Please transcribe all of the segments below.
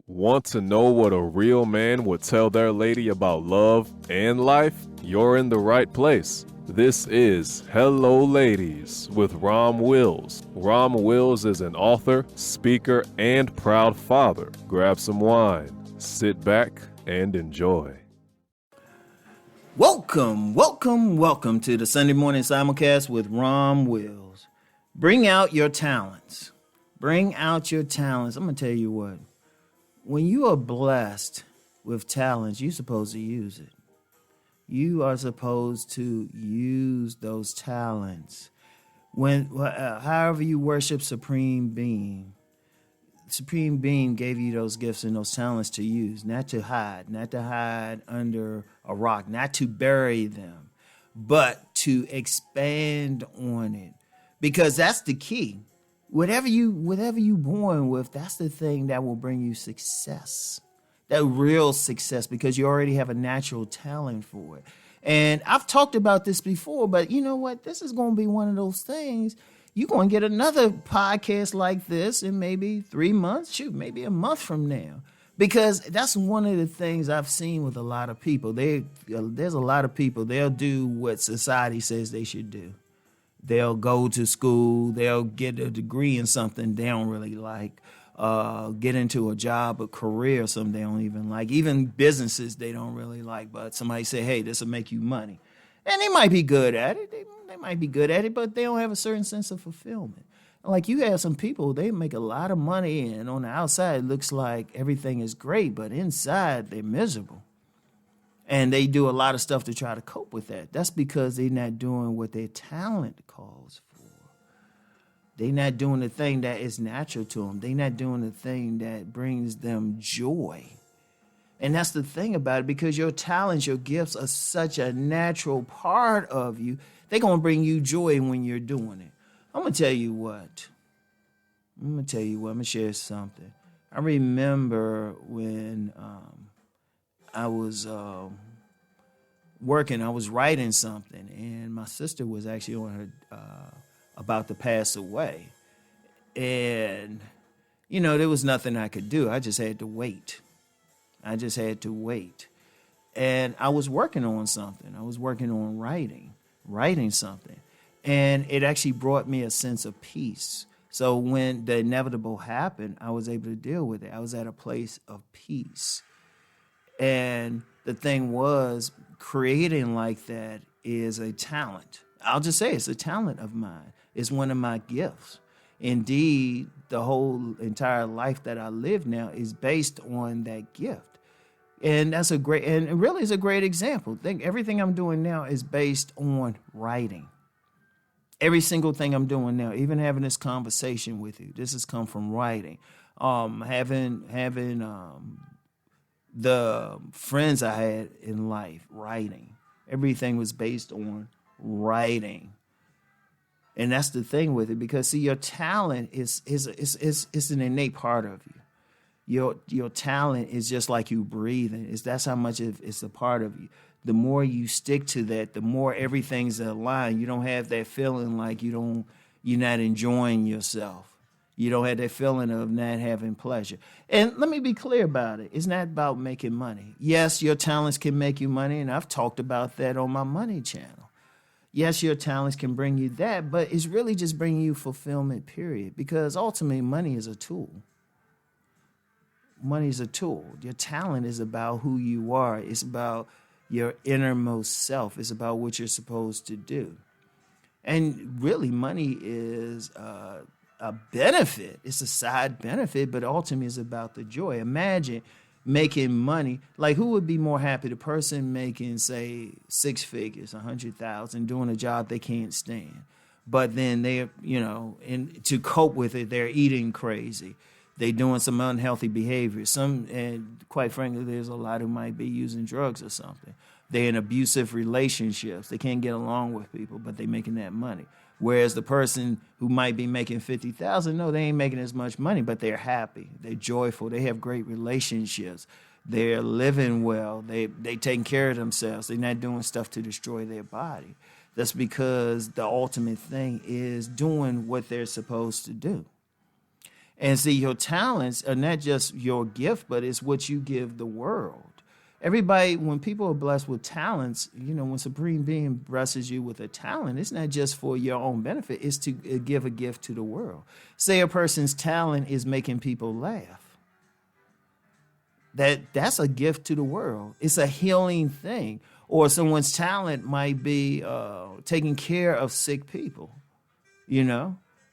Want to know what a real man would tell their lady about love and life? You're in the right place. This is Hello Ladies with Rom Wills. Rom Wills is an author, speaker, and proud father. Grab some wine, sit back, and enjoy. Welcome to the Sunday morning simulcast with Rom Wills. Bring out your talents. Bring out your talents. I'm going to tell you what. When you are blessed with talents, you're supposed to use it. You are supposed to use those talents. However you worship Supreme Being gave you those gifts and those talents to use, not to hide under a rock, not to bury them, but to expand on it. Because that's the key. Whatever you born with, that's the thing that will bring you success. That real success, because you already have a natural talent for it. And I've talked about this before, but you know what? This is going to be one of those things. You're going to get another podcast like this in maybe 3 months, maybe a month from now. Because that's one of the things I've seen with a lot of people. There's a lot of people, they'll do what society says they should do. They'll go to school, they'll get a degree in something they don't really like, get into a job, a career, something they don't even like, even businesses they don't really like, but somebody say, hey, this will make you money. And they might be good at it, they might be good at it, but they don't have a certain sense of fulfillment. Like you have some people, they make a lot of money, and on the outside it looks like everything is great, but inside they're miserable. And they do a lot of stuff to try to cope with that. That's because they're not doing what their talent calls for. They're not doing the thing that is natural to them. They're not doing the thing that brings them joy. And that's the thing about it, because your talents, your gifts are such a natural part of you. They're going to bring you joy when you're doing it. I'm going to tell you what. I'm going to share something. I remember when I was working, I was writing something, and my sister was actually on her about to pass away. And, there was nothing I could do. I just had to wait. And I was working on something. I was working on writing something. And it actually brought me a sense of peace. So when the inevitable happened, I was able to deal with it. I was at a place of peace. And the thing was, creating like that is a talent. I'll just say it's a talent of mine. It's one of my gifts. Indeed, the whole entire life that I live now is based on that gift. And that's a great example. Everything I'm doing now is based on writing. Every single thing I'm doing now, even having this conversation with you, this has come from writing. Having the friends I had in life, writing. Everything was based on writing. And that's the thing with it, because see, your talent is an innate part of you. Your talent is just like you breathing. That's how much it's a part of you. The more you stick to that, the more everything's aligned. You don't have that feeling like you're not enjoying yourself. You don't have that feeling of not having pleasure. And let me be clear about it. It's not about making money. Yes, your talents can make you money, and I've talked about that on my money channel. Yes, your talents can bring you that, but it's really just bringing you fulfillment, period. Because ultimately, money is a tool. Money is a tool. Your talent is about who you are. It's about your innermost self. It's about what you're supposed to do. And really, money is a benefit. It's a side benefit, but ultimately it's about the joy. Imagine making money. Like, who would be more happy? The person making, say, 6 figures, 100,000, doing a job they can't stand. But then they're, and to cope with it, they're eating crazy. They're doing some unhealthy behavior. And quite frankly, there's a lot who might be using drugs or something. They're in abusive relationships. They can't get along with people, but they're making that money. Whereas the person who might be making 50,000, no, they ain't making as much money, but they're happy. They're joyful. They have great relationships. They're living well. They taking care of themselves. They're not doing stuff to destroy their body. That's because the ultimate thing is doing what they're supposed to do. And see, your talents are not just your gift, but it's what you give the world. Everybody, when people are blessed with talents, when Supreme Being blesses you with a talent, it's not just for your own benefit, it's to give a gift to the world. Say a person's talent is making people laugh. That's a gift to the world. It's a healing thing. Or someone's talent might be taking care of sick people.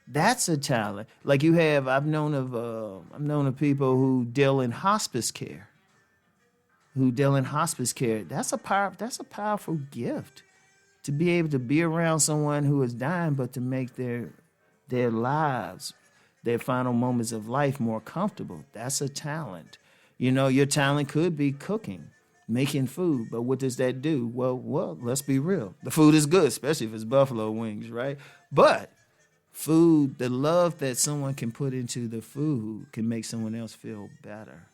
That's a talent. Like I've known of people who deal in hospice care. That's a powerful gift, to be able to be around someone who is dying, but to make their lives, their final moments of life more comfortable. That's a talent. Your talent could be cooking, making food, but what does that do? Well, let's be real. The food is good, especially if it's buffalo wings, right? But food, the love that someone can put into the food can make someone else feel better.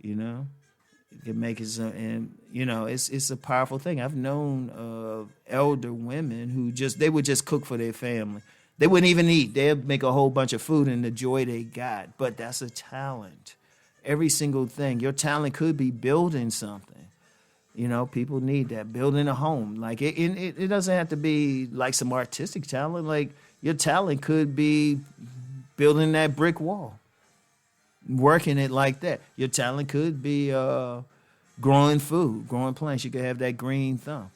It can make it, and it's a powerful thing. I've known of elder women who they would just cook for their family. They wouldn't even eat. They'd make a whole bunch of food and the joy they got. But that's a talent. Every single thing. Your talent could be building something. People need that. Building a home. Like it doesn't have to be like some artistic talent. Like your talent could be building that brick wall. Working it like that. Your talent could be growing food, growing plants. You could have that green thumb.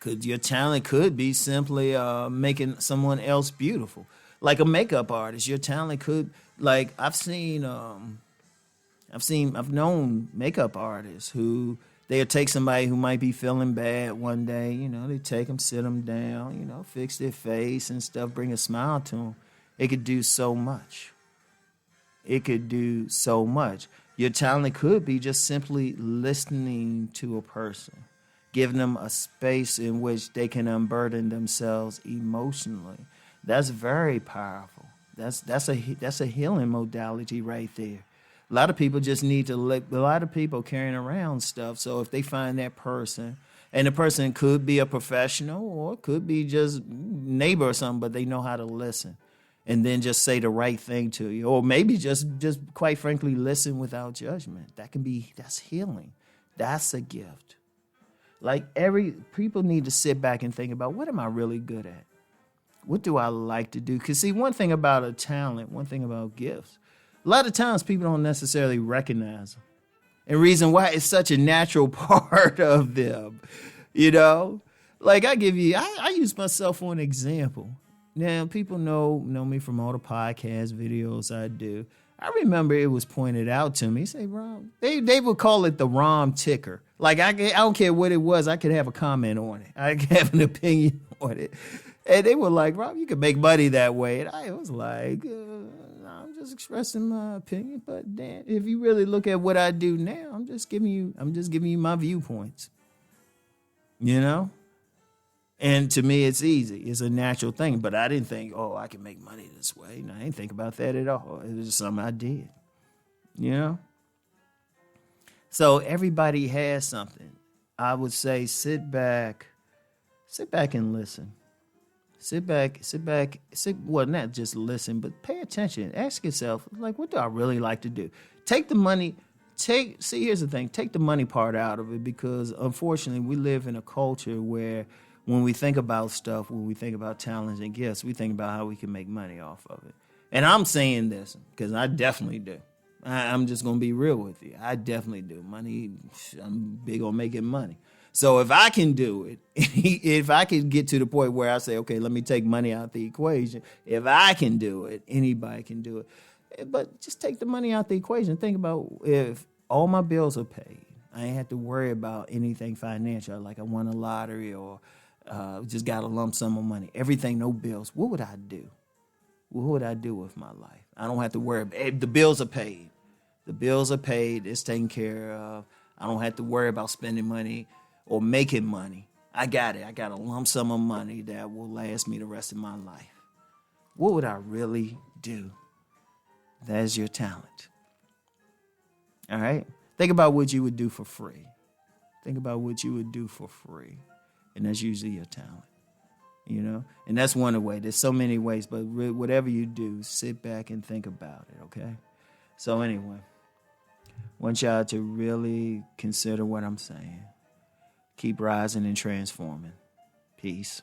Your talent could be simply making someone else beautiful, like a makeup artist. Your talent could, like I've known makeup artists who they'll take somebody who might be feeling bad one day. They take them, sit them down, fix their face and stuff, bring a smile to them. It could do so much. Your talent could be just simply listening to a person, giving them a space in which they can unburden themselves emotionally. That's very powerful. That's a healing modality right there. A lot of people just need to a lot of people carrying around stuff. So if they find that person, and the person could be a professional or could be just neighbor or something, but they know how to listen. And then just say the right thing to you. Or maybe just quite frankly, listen without judgment. That's healing. That's a gift. Like people need to sit back and think about, what am I really good at? What do I like to do? Because see, one thing about a talent, one thing about gifts, a lot of times people don't necessarily recognize them. And reason why it's such a natural part of them, Like I use myself for an example. Now, people know me from all the podcast videos I do. I remember it was pointed out to me. Say, Rom, they would call it the Rom ticker. Like, I don't care what it was. I could have a comment on it. I could have an opinion on it. And they were like, Rom, you can make money that way. And I was like, I'm just expressing my opinion. But Dan, if you really look at what I do now, I'm just giving you my viewpoints. And to me, it's easy. It's a natural thing. But I didn't think, I can make money this way. No, I didn't think about that at all. It was just something I did. So everybody has something. I would say sit back and listen. Well, not just listen, but pay attention. Ask yourself, like, what do I really like to do? Take the money. Here's the thing. Take the money part out of it, because unfortunately we live in a culture where when we think about stuff, when we think about talents and gifts, we think about how we can make money off of it. And I'm saying this because I definitely do. I'm just going to be real with you. I definitely do. Money, I'm big on making money. So if I can do it, if I can get to the point where I say, okay, let me take money out the equation. If I can do it, anybody can do it. But just take the money out the equation. Think about if all my bills are paid. I ain't have to worry about anything financial, like I won a lottery or just got a lump sum of money. Everything, no bills. What would I do? What would I do with my life? I don't have to worry. The bills are paid. The bills are paid. It's taken care of. I don't have to worry about spending money or making money. I got it. I got a lump sum of money that will last me the rest of my life. What would I really do? That's your talent. All right? Think about what you would do for free. Think about what you would do for free. And that's usually your talent. And that's one of the ways. There's so many ways, but whatever you do, sit back and think about it, okay? So anyway, want y'all to really consider what I'm saying. Keep rising and transforming. Peace.